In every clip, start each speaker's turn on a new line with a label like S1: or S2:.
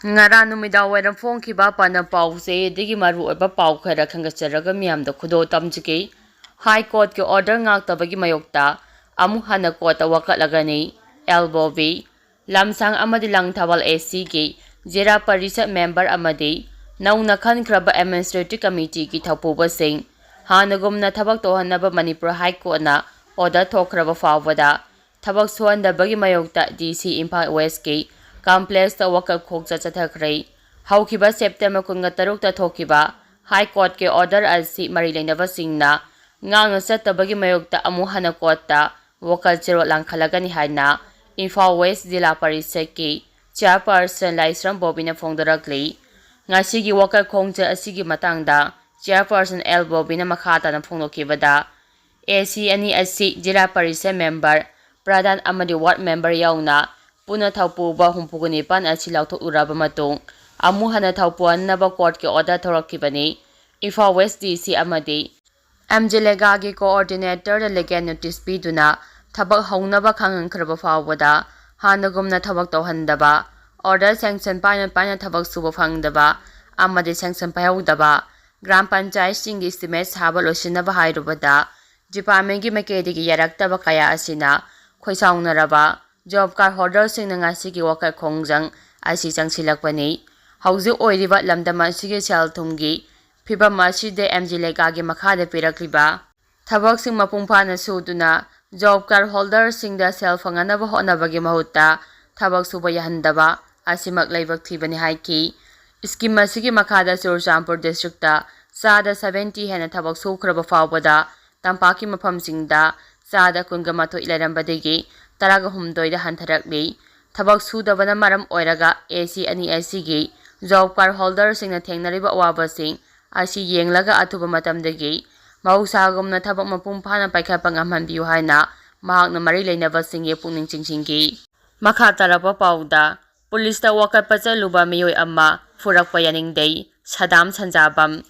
S1: Ngara numida wairam phone kiba pana pause digi maru oba pau khara khangasaraga miyamda khudo tamjike High Court ke order ngak tabagi mayokta amu hana court wakatlagani elbow lamsang amadi lang thawal AC ke jera parisat member amadi nauna khan kraba administrative committee ki thapuba sing hanagumna thabak tohanaba Manipur High Court na order thokraba fawada thabak suandabagi mayokta DC Imphal West ke complex ta wakal khokja chathakrai haukiba September 13 ta thokiba High Court ke order asi mari leinaba singna ngang satabagi mayokta amu hana court ta wakal chero langkhalagani haina Imphal West Jila Parisat ki chairperson Laisram Bobina phongdarakli ngasigi wakal khongja asigi matangda chairperson L Bobina makhata na phongdokibada AC ani asi Jila Parisat member Pradhan amadi ward member yauna puna thaupuba humpuguni pan achi lauthok uraba matung amu hana thaupuan naba court ke order thorakibani Imphal West DC amadi MJLega gi coordinator da legal notice piduna thabak haunaba khangan khraba fawada hanagumna thabak tawhandaba order sanction paina thabak suba phangdaba amadi sanction payawdaba gram panchayat singi estimate saba losinaba hairubada department gi makedi gi yaraktaba kaya asina khoisaungnaraba job card holder singna ngasi gi wakal khongjang asi changsilakpani hauju oiriba lamdama sigi sel thumgi fibam aside MJLega gi makhada pirakliba thabak sing mapungphana suduna job card holder singda sel fanganaba honabagi mahutta thabak suba yahandaba asimak leibak thibani haiki scheme asigi makhada Churachandpur district ta sada 70 hena thabak sukraba fawbada tampaki mafamsingda sada kungamato ilarambadegi taraga humdoida hantharakli thabak sudabana maram oiraga AC ani AC gi job card holder singna thengnariba awabasing asi yenglaga atuba matamdagi mausagumna thabak mapungphana paikhaipang amhanbiu haina mahakna mari leinaba singye pungning chingsinggi makha tarapa pauda police ta wakatpa chaluba miyoi amma furakpa yaningdei sadam sanjabam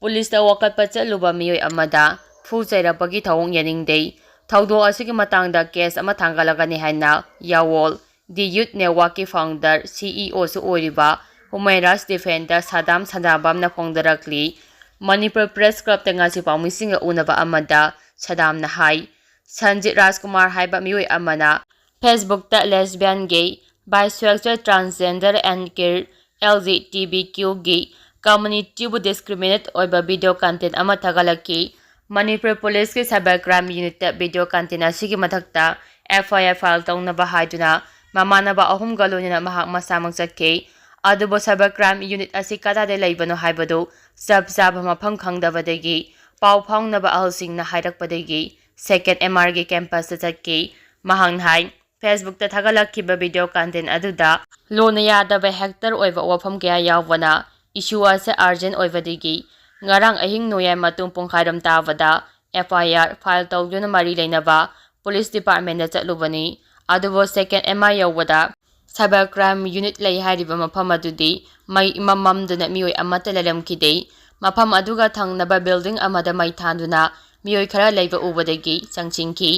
S1: police ta wakatpa chaluba miyoi amada fu chairapagi thawong yaningdei thawdo asigi matangda case ama thangalagani haina yawol the youth network ki founder CEO su oiriba Human Rights Defender Sadam Sanjabam na phongdarakli Manipur Press Club ta ngasi pawmisinga unaba amada Sadam na hai Sanjit Rajkumar haiba miyoi amana Facebook ta lesbian gay bisexual transgender and queer LGBTQ gay community bu discriminate oiba video content ama thagalaki Manipur Police ki cybercrime unit ta video content asigi mathakta FIR file taunaba haiduna mamanaba ahum galonina mahak masamang chakke adubo cybercrime unit asi kadade leibano haibado sab mafam khangdabadagi pau phaungnaba ahalsingna hairakpadagi second MR gi campus ta chakki mahang hai Facebook ta thagalakkiba video content aduda lona yadaba hector oiba wafam kya yawwana issue ase urgent oibadigi ngarang ahing noyai matung pungkhairam tawada FIR file tawduna mari leinaba police department da chatlubani adubo second MR yawada cybercrime unit lei hariba mafam adudi mai imamamduna miyoi amata lalamkidei mafam aduga thangnaba building amada mai thanduna miyoi khara leiba ubadagi changchingki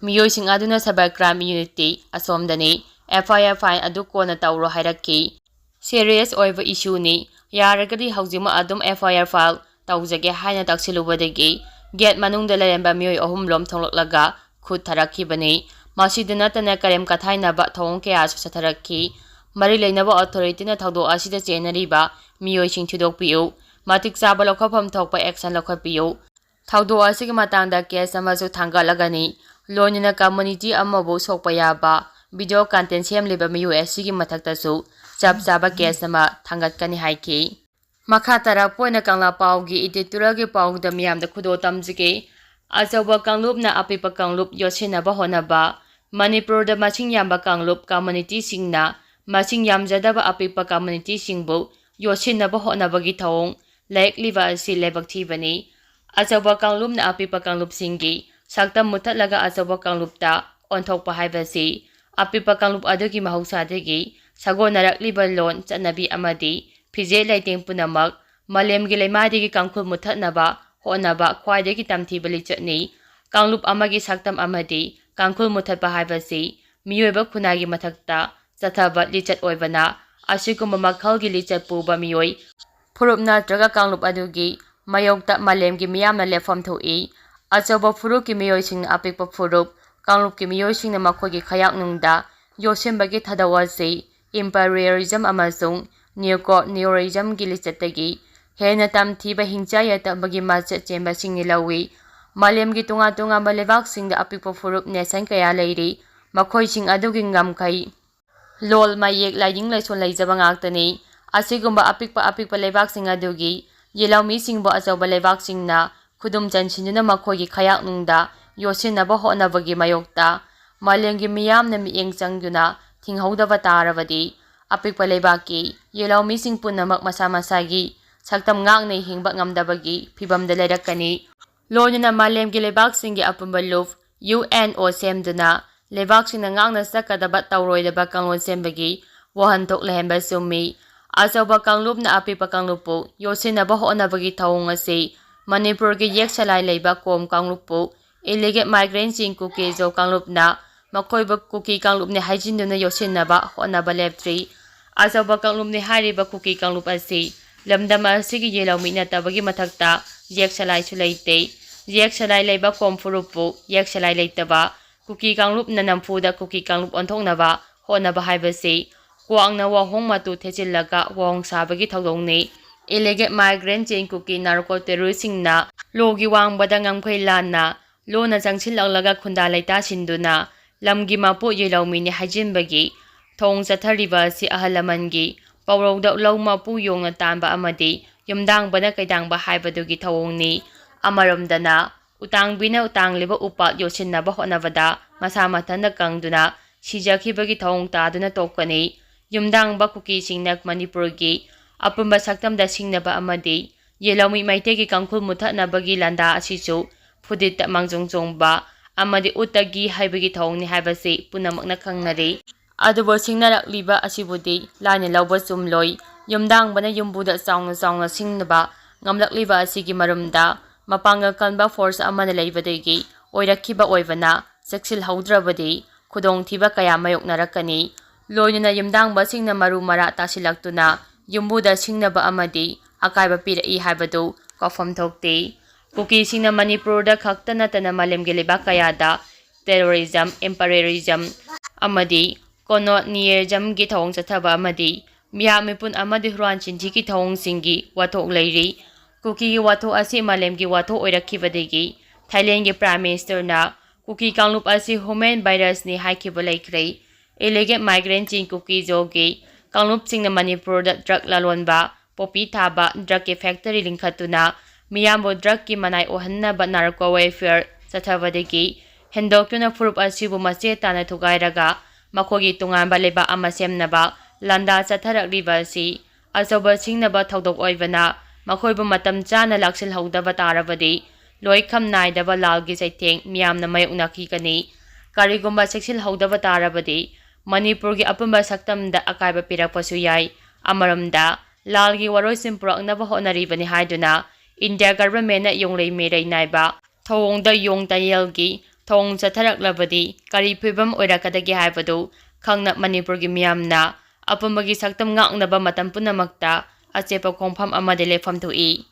S1: miyoi sing aduna cybercrime unity asomdani FIR fine adu kona tawro hairakki serious oiba issue ni yaragadi haujima adum FIR file tawjage haina taksilubadagi gate manungda leremba miyoi ahum lom thonglaklaga khut tharakkibani masidana tana karem kathainaba thong ke asu satharakki mari leinaba authority na thawdo asida chenariba miyoi sing thidokpiu matik chaba lokhapam thokpa action lokhapiu thawdo asigi matangda case amasu thangalagani lonina community amabu sokpa yaba video content semliba miyoi asigi mathaktasu chaba case ama thangatkani haiki makha tara poina kangla paugi editorial gi paugda miyamda khudo tamjike ajawa kanglupna apipa kanglup yosinaba honaba Manipur da maching yamba kanglup community singna maching yamjadaba apipa community singbu yosinaba honabagi thawong laikliba asi leibak thibani ajawa kanglup na apipa kanglup singi sakta muthatlaga ajawa kanglup ta onthokpa haibasi apipa kanglup adugi mahausadagi sagonarakliba lon chanabi amadi phije laiteng punamak malem gi leimadigi kangkhul muthatnaba honaba khwaidagi tamthibali chani kanglup amagi saktam amadi kangkhul muthatpa haibasi miyoiba khunagi mathakta chathaba lichat oibana ꯑꯁꯤꯒꯨꯝꯕ ꯃꯈꯜꯒꯤ ꯂꯤꯆꯠ ꯄꯨꯕ ꯃꯤꯑꯣꯏ ꯐꯨꯔꯨꯞ ꯅꯠꯇ꯭ꯔꯒ ꯀꯥꯡꯂꯨꯞ ꯑꯗꯨꯒꯤ ꯌꯦꯂꯧꯃꯤꯗ ꯃꯥꯂꯦꯝꯒꯤ ꯃꯤꯌꯥꯝꯅ ꯂꯦꯞꯐꯝ ꯊꯣꯛꯏ꯫ ꯑꯆꯧꯕ ꯐꯨꯔꯨꯞꯀꯤ ꯃꯤꯑꯣꯏꯁꯤꯡꯅ ꯑꯄꯤꯛꯄ ꯐꯨꯔꯨꯞ ꯀꯥꯡꯂꯨꯞꯀꯤ ꯃꯤꯑꯣꯏꯁꯤꯡꯅ ꯃꯈꯣꯏꯒꯤ ꯈꯌꯥꯛꯅꯨꯡꯗ ꯌꯣꯠꯁꯤꯟꯕꯒꯤ ꯊꯧꯗꯧ ꯑꯁꯤ ꯏꯝꯄꯔꯤꯌꯦꯂꯤꯖꯝ ꯑꯃꯁꯨꯡ ꯅꯤꯑꯣꯀꯣꯂꯣꯅꯤꯌꯦꯂꯤꯖꯝꯒꯤ ꯂꯤꯆꯠꯇꯒꯤ ꯍꯦꯟꯅ ꯇꯝꯊꯤꯕ ꯍꯤꯡꯆꯥ ꯌꯥꯏꯐꯕꯒꯤ ꯃꯆꯠ ꯆꯦꯟꯕꯁꯤꯡꯅꯤ ꯂꯧꯏ꯫ ꯃꯥꯂꯦꯝꯒꯤ ꯇꯣꯉꯥꯟ ꯇꯣꯉꯥꯟꯕ ꯂꯩꯕꯥꯛꯁꯤꯡꯗ ꯑꯄꯤꯛꯄ ꯐꯨꯔꯨꯞ ꯅꯦꯁꯟ ꯀꯌꯥ ꯂꯩꯔꯤ, ꯃꯈꯣꯏꯁꯤꯡ ꯑꯗꯨꯒꯤ ꯉꯝꯈꯩ, ꯂꯣꯜ ꯃꯌꯦꯛ ꯂꯥꯏꯅꯤꯡ ꯂꯥꯏꯁꯣꯟ ꯂꯩꯖꯕ ꯉꯥꯛꯇꯅꯤ꯫ ꯑꯁꯤꯒꯨꯝꯕ ꯑꯄꯤꯛꯄ ꯂꯩꯕꯥꯛꯁꯤꯡ ꯑꯗꯨꯒꯤ ꯌꯦꯂꯧꯃꯤꯁꯤꯡꯕꯨ ꯑꯆꯧꯕ ꯂꯩꯕꯥꯛꯁꯤꯡꯅ ꯈꯨꯗꯨꯝ ꯆꯟꯁꯤꯟꯗꯨꯅ ꯃꯈꯣꯏꯒꯤ ꯈꯌꯥꯛꯅꯨꯡꯗ ꯌꯣꯠꯁꯤꯟꯅꯕ ꯍꯣꯠꯅꯕꯒꯤ ꯃꯥꯌꯣꯛꯇ ꯃꯥꯂꯦꯝꯒꯤ ꯃꯤꯌꯥꯝꯅ ꯃꯤꯠꯌꯦꯡ ꯆꯪꯗꯨꯅ ꯊꯤꯡꯍꯧꯗꯕ ꯇꯥꯔꯕꯗꯤ ꯑꯄꯤꯛꯄ ꯂꯩꯕꯥꯛꯀꯤ ꯌꯦꯂꯧꯃꯤꯁꯤꯡ ꯄꯨꯝꯅꯃꯛ ꯃꯁꯥ ꯃꯁꯥꯒꯤ ꯁꯛꯇꯝ ꯉꯥꯛꯅ ꯍꯤꯡꯕ ꯉꯝꯗꯕꯒꯤ ꯐꯤꯚꯝꯗ ꯂꯩꯔꯛꯀꯅꯤ꯫ ꯂꯣꯏꯅꯅ ꯃꯥꯂꯦꯝꯒꯤ ꯂꯩꯕꯥꯛꯁꯤꯡꯒꯤ ꯑꯄꯨꯟꯕ ꯂꯨꯞ (UN) ꯁꯦꯝꯗꯨꯅ ꯂꯩꯕꯥꯛꯁꯤꯡꯅ ꯉꯥꯛꯅ ꯆꯠꯀꯗꯕ ꯇꯧꯔꯣꯏꯗꯕ ꯀꯥꯡꯂꯣꯟ ꯁꯦꯝꯕꯒꯤ ꯋꯥꯍꯟꯊꯣꯛ ꯂꯩꯍꯟꯕ ꯆꯨꯝꯃꯤ꯫ ꯑꯆꯧꯕ ꯀꯥꯡꯂꯨꯞꯅ ꯑꯄꯤꯛꯄ ꯀꯥꯡꯂꯨꯞꯄꯨ ꯌꯣꯠꯁꯤꯟꯅꯕ ꯍꯣꯠꯅꯕꯒꯤ ꯊꯧꯑꯣꯡ ꯑꯁꯤ ꯃꯅꯤꯄꯨꯔꯒꯤ ꯌꯦꯛ ꯁꯂꯥꯏ ꯂꯩꯕ ꯀꯣꯝ ꯀꯥꯡꯂꯨꯞꯄꯨ ꯏꯂꯤꯒꯦꯜ ꯃꯥꯏꯒ꯭ꯔꯦꯟꯠ ꯆꯤꯡ ꯀꯨꯀꯤꯖꯣ ꯀꯥꯡꯂꯨꯞꯅ ꯃꯈꯣꯏꯕꯨ ꯀꯨꯀꯤ ꯀꯥꯡꯂꯨꯞꯅꯤ ꯍꯥꯏꯖꯤꯟꯗꯨꯅ ꯌꯣꯠꯁꯤꯟꯅꯕ ꯍꯣꯠꯅꯕ ꯂꯦꯞꯇ꯭ꯔꯤ꯫ ꯑꯆꯧꯕ ꯀꯥꯡꯂꯨꯞꯅꯤ ꯍꯥꯏꯔꯤꯕ ꯀꯨꯀꯤ ꯀꯥꯡꯂꯨꯞ ꯑꯁꯤ ꯂꯝꯗꯝ ꯑꯁꯤꯒꯤ ꯌꯦꯂꯧꯃꯤ ꯅꯠꯇꯕꯒꯤ ꯃꯊꯛꯇ ꯌꯦꯛ ꯁꯂꯥꯏꯁꯨ ꯂꯩꯇꯦ꯫ ꯌꯦꯛ ꯁꯂꯥꯏ ꯂꯩꯕ ꯀꯣꯝ ꯐꯨꯔꯨꯞꯄꯨ ꯌꯦꯛ ꯁꯂꯥꯏ ꯂꯩꯇꯕ ꯀꯨꯀꯤ ꯀꯥꯡꯂꯨꯞꯅ ꯅꯝꯐꯨꯗ ꯀꯨꯀꯤ ꯀꯥꯡꯂꯨꯞ ꯑꯣꯟꯊꯣꯛꯅꯕ ꯍꯣꯠꯅꯕ ꯍꯥꯏꯕꯁꯤ ꯀ꯭ꯋꯥꯛꯅ ꯋꯥꯍꯣꯡ ꯃꯇꯨ ꯊꯦꯠꯆꯤꯜꯂꯒ ꯋꯥꯍꯣꯡ ꯁꯥꯕꯒꯤ ꯊꯧꯗꯣꯛꯅꯤ꯫ ꯏꯂꯤꯒꯦꯜ ꯃꯥꯏꯒ꯭ꯔꯦꯟꯠ ꯆꯤꯡ ꯀꯨꯀꯤ ꯅꯥꯔꯀꯣ ꯇꯦꯔꯣꯔꯤꯁꯁꯤꯡꯅ ꯂꯣꯒꯤ ꯋꯥꯡꯃꯗ ꯉꯝꯈꯩ ꯂꯥꯟꯅ ꯂꯣꯟꯅ ꯆꯪꯁꯤꯜꯂꯛꯂꯒ ꯈꯨꯟꯗꯥ ꯂꯩꯇꯥꯁꯤꯟꯗꯨꯅ ꯂꯝꯒꯤ ꯃꯄꯨ ꯌꯦꯂꯧꯃꯤꯅꯤ ꯍꯥꯏꯖꯤꯟꯕꯒꯤ ꯊꯧꯑꯣꯡ ꯆꯠꯊꯔꯤꯕ ꯑꯁꯤ ꯑꯍꯜ ꯂꯃꯟꯒꯤ ꯄꯥꯎꯔꯧꯗ ꯂꯧ ꯃꯄꯨ ꯌꯣꯡꯅ ꯇꯥꯟꯕ ꯑꯃꯗꯤ ꯌꯨꯝꯗꯥꯡꯕꯅ ꯀꯩꯗꯥꯡꯕ ꯍꯥꯏꯕꯗꯨꯒꯤ ꯊꯧꯑꯣꯡꯅꯤ꯫ ꯑꯃꯔꯣꯝꯗꯅ ꯎꯇꯥꯡꯕꯤꯅ ꯇꯥꯡꯂꯤꯕ ꯎꯄꯥꯜ ꯌꯣꯠꯁꯤꯟꯅꯕ ꯍꯣꯠꯅꯕꯗ ꯃꯁꯥ ꯃꯊꯟꯇ ꯀꯪꯗꯨꯅ ꯁꯤꯖꯈꯤꯕꯒꯤ ꯊꯧꯑꯣꯡ ꯇꯥꯗꯨꯅ ꯇꯣꯛꯀꯅꯤ꯫ ꯌꯨꯝꯗꯥꯡꯕ ꯀꯨꯀꯤꯁꯤꯡꯅ ꯃꯅꯤꯄꯨꯔꯒꯤ ꯑꯄꯨꯟꯕ ꯁꯛꯇꯝꯗ ꯁꯤꯡꯅꯕ ꯑꯃꯗꯤ ꯌꯦꯂꯧꯃꯤ ꯃꯩꯇꯩꯒꯤ ꯀꯥꯡꯈꯨꯜ ꯃꯨꯠꯊꯠꯅꯕꯒꯤ ꯂꯥꯟꯗꯥ ꯑꯁꯤꯁꯨ ꯐꯨꯗꯤꯠꯇ ꯃꯥꯡꯖꯧ ꯆꯣꯡꯕ ꯑꯃꯗꯤ ꯎꯠꯇꯒꯤ ꯍꯩꯕꯒꯤ ꯊꯧꯑꯣꯡꯅꯤ ꯍꯥꯏꯕꯁꯤ ꯄꯨꯝꯅꯃꯛꯅ ꯈꯪꯅꯔꯤ꯫ ꯑꯗꯨꯕꯨ ꯁꯤꯡꯅꯔꯛꯂꯤꯕ ꯑꯁꯤꯕꯨꯗꯤ ꯂꯥꯏꯅ ꯂꯧꯕ ꯆꯨꯝꯂꯣꯏ꯫ ꯌꯨꯝꯗꯥꯡꯕꯅ ꯌꯨꯝꯕꯨꯗ ꯆꯥꯎꯅ ꯆꯥꯎꯅ ꯁꯤꯡꯅꯕ ꯉꯝꯂꯛꯂꯤꯕ ꯑꯁꯤꯒꯤ ꯃꯔꯨꯝꯗ ꯃꯄꯥꯡꯒꯜ ꯀꯟꯕ ꯐꯣꯔꯁ ꯑꯃꯅ ꯂꯩꯕꯗꯒꯤ ꯑꯣꯏꯔꯛꯈꯤꯕ ꯑꯣꯏꯕꯅ ꯆꯦꯛꯁꯤꯜꯍꯧꯗ꯭ꯔꯕꯗꯤ ꯈꯨꯗꯣꯡꯊꯤꯕ ꯀꯌꯥ ꯃꯥꯌꯣꯛꯅꯔꯛꯀꯅꯤ꯫ ꯂꯣꯏꯅꯅ ꯌꯨꯝꯗꯥꯡꯕꯁꯤꯡꯅ ꯃꯔꯨ ꯃꯔꯥ ꯇꯥꯁꯤꯜꯂꯛꯇꯨꯅ ꯌꯨꯝꯕꯨꯗ ꯁꯤꯡꯅꯕ ꯑꯃꯗꯤ ꯑꯀꯥꯏꯕ ꯄꯤꯔꯛꯏ ꯍꯥꯏꯕꯗꯨ ꯀꯥꯎꯐꯝ ꯊꯣꯛꯇꯦ꯫ ꯀꯨꯀꯤꯁꯤꯡꯅ ꯃꯅꯤꯄꯨꯔꯗ ꯈꯛꯇ ꯅꯠꯇꯅ ꯃꯥꯂꯦꯝꯒꯤ ꯂꯩꯕꯥꯛ ꯀꯌꯥꯗ ꯇꯦꯔꯣꯔꯤꯖꯝ, ꯏꯝꯄꯔꯤꯌꯦꯂꯤꯖꯝ ꯑꯃꯗꯤ ꯀꯣꯂꯣꯅꯤꯌꯦꯂꯤꯖꯝꯒꯤ ꯊꯧꯑꯣꯡ ꯆꯠꯊꯕ ꯑꯃꯗꯤ ꯃꯤꯍꯥꯠ ꯃꯤꯄꯨꯟ ꯑꯃꯗꯤ ꯍꯨꯔꯥꯟ ꯆꯤꯟꯊꯤꯒꯤ ꯊꯧꯑꯣꯡꯁꯤꯡꯒꯤ ꯋꯥꯊꯣꯛ ꯂꯩꯔꯤ꯫ ꯀꯨꯀꯤꯒꯤ ꯋꯥꯊꯣꯛ ꯑꯁꯤ ꯃꯥꯂꯦꯝꯒꯤ ꯋꯥꯊꯣꯛ ꯑꯣꯏꯔꯛꯈꯤꯕꯗꯒꯤ ꯊꯥꯏꯂꯦꯟꯒꯤ ꯄ꯭ꯔꯥꯏꯝ ꯃꯤꯅꯤꯁꯇꯔꯅ ꯀꯨꯀꯤ ꯀꯥꯡꯂꯨꯞ ꯑꯁꯤ ꯍ꯭ꯌꯨꯃꯦꯟ ꯚꯥꯏꯔꯁꯅꯤ ꯍꯥꯏꯈꯤꯕ ꯂꯩꯈ꯭ꯔꯦ꯫ ꯏꯂꯤꯒꯦꯜ ꯃꯥꯏꯒ꯭ꯔꯦꯟꯠ ꯆꯤꯡ ꯀꯨꯀꯤꯖꯣꯒꯤ ꯀꯥꯡꯂꯨꯞꯁꯤꯡꯅ ꯃꯅꯤꯄꯨꯔꯗ ꯗ꯭ꯔꯒ ꯂꯂꯣꯟꯕ, ꯄꯣꯄꯤ ꯊꯥꯕ, ꯗ꯭ꯔꯒꯀꯤ ꯐꯦꯛꯇꯔꯤ ꯂꯤꯡꯈꯠꯇꯨꯅ ꯃꯤꯌꯥꯝꯕꯨ ꯗ꯭ꯔꯒꯀꯤ ꯃꯅꯥꯏ ꯑꯣꯏꯍꯟꯅꯕ ꯅꯥꯔꯀꯣ ꯋꯦꯔꯐꯦꯌꯔ ꯆꯠꯊꯕꯗꯒꯤ ꯍꯦꯟꯗꯣꯛꯇꯨꯅ ꯐꯨꯔꯨꯞ ꯑꯁꯤꯕꯨ ꯃꯆꯦꯠ ꯇꯥꯅ ꯊꯨꯒꯥꯏꯔꯒ ꯃꯈꯣꯏꯒꯤ ꯇꯣꯉꯥꯟꯕ ꯂꯩꯕꯥꯛ ꯑꯃ ꯁꯦꯝꯅꯕ ꯂꯥꯟꯗꯥ ꯆꯠꯊꯔꯛꯂꯤꯕ ꯑꯁꯤ ꯑꯆꯧꯕ ꯁꯤꯡꯅꯕ ꯊꯧꯗꯣꯛ ꯑꯣꯏꯕꯅ ꯃꯈꯣꯏꯕꯨ ꯃꯇꯝ ꯆꯥꯅ ꯂꯥꯛꯁꯤꯜꯍꯧꯗꯕ ꯇꯥꯔꯕꯗꯤ ꯂꯣꯏꯈꯝ ꯅꯥꯏꯗꯕ ꯂꯥꯜꯒꯤ ꯆꯩꯊꯦꯡ ꯃꯤꯌꯥꯝꯅ ꯃꯥꯌꯣꯛꯅꯈꯤꯒꯅꯤ꯫ ꯀꯔꯤꯒꯨꯝꯕ ꯆꯦꯛꯁꯤꯜꯍꯧꯗꯕ ꯇꯥꯔꯕꯗꯤ ꯃꯅꯤꯄꯨꯔꯒꯤ ꯑꯄꯨꯟꯕ ꯁꯛꯇꯝꯗ ꯑꯀꯥꯏꯕ ꯄꯤꯔꯛꯄꯁꯨ ꯌꯥꯏ꯫ ꯑꯃꯔꯣꯝꯗ ꯂꯥꯜꯒꯤ ꯋꯥꯔꯣꯏꯁꯤꯟ ꯄꯨꯔꯛꯅꯕ ꯍꯣꯠꯅꯔꯤꯕꯅꯤ ꯍꯥꯏꯗꯨꯅ ꯏꯟꯗꯤꯌꯥ ꯒꯚꯔꯟꯃꯦꯟꯠꯅ ꯌꯣꯡꯂꯩ ꯃꯩꯔꯩ ꯅꯥꯏꯕ ꯊꯧꯑꯣꯡꯗ ꯌꯣꯡ ꯇꯥꯌꯦꯜꯒꯤ ꯊꯧꯑꯣꯡ ꯆꯠꯊꯔꯛꯂꯕꯗꯤ ꯀꯔꯤ ꯐꯤꯚꯝ ꯑꯣꯏꯔꯛꯀꯗꯒꯦ ꯍꯥꯏꯕꯗꯨ ꯈꯪꯅ ꯃꯅꯤꯄꯨꯔꯒꯤ ꯃꯤꯌꯥꯝꯅ ꯑꯄꯨꯟꯕꯒꯤ ꯁꯛꯇꯝ ꯉꯥꯛꯅꯕ ꯃꯇꯝ ꯄꯨꯝꯅꯃꯛꯇ ꯑꯆꯦꯠꯄ ꯈꯣꯡꯐꯝ ꯑꯃꯗ ꯂꯦꯞꯐꯝ ꯊꯣꯛꯏ꯫